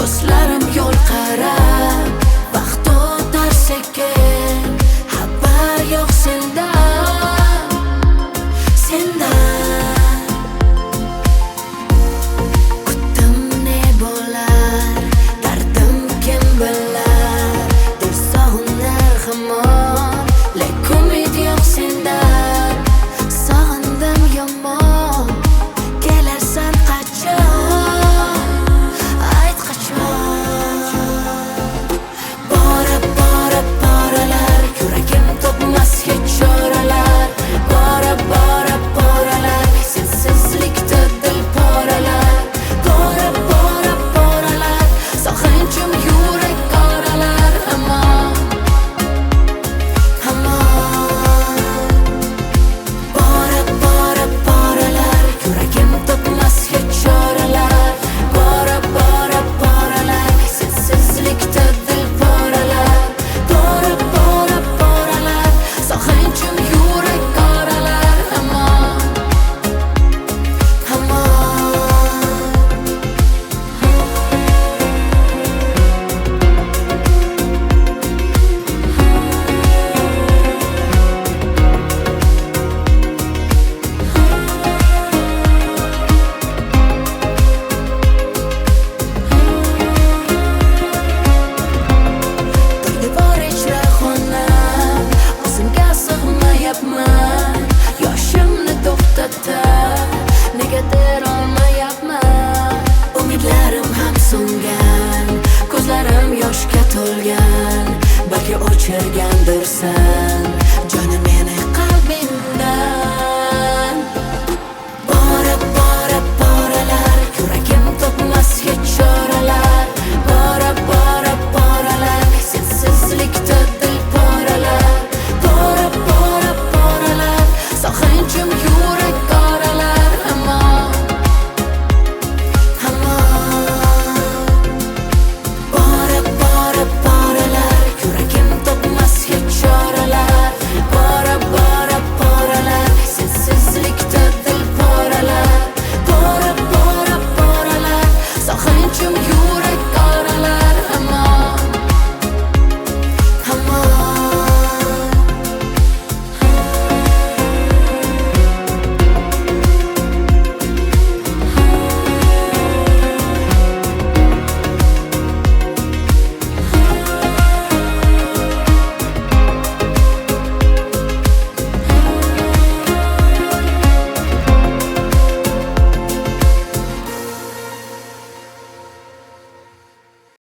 ko'zlarim yo'l qarab, vaqt o'tar sekin, xabar yo'q sendan, sendan. Kutdim ne bo'lar, dardim kim bilar, deb sog'inar hamon, lekin umid yo'q sendan. Sog'indim yomon, kelarsan qachon, ayt qachon. Borib borib boralar, yuragim topmas hech choralar. Borib borib boralar, sensizlikda dil poralar. Borib borib boralar, sog'inchim yurak qoralar. Hamon, hamon. Borib borib boralar, yuragim topmas hech choralar. Borib borib boralar, sensizlikda dil poralar. Borib borib boralar, sog'inchim yurak qoralar. Hamon, hamon. Devor ichra xonam, o'zimga sig'mayapman. Yoshimni to'xtatib, negadir olmayapman. Umidlarim ham so'ngan, ko'zlarim yoshga to'lgan. Balki o'chirgandirsan jonim meni qalbimdan. Borib borib boralar, yuragim topmas hech choralar. Borib borib boralar, sensizlikda dil poralar. Borib borib boralar, sog'inchim yurak qoralar. Hamon, hamon. Borib borib boralar, yuragim topmas hech choralar. Borib borib boralar, sensizlikda dil poralar. Borib borib boralar, sog'inchim yurak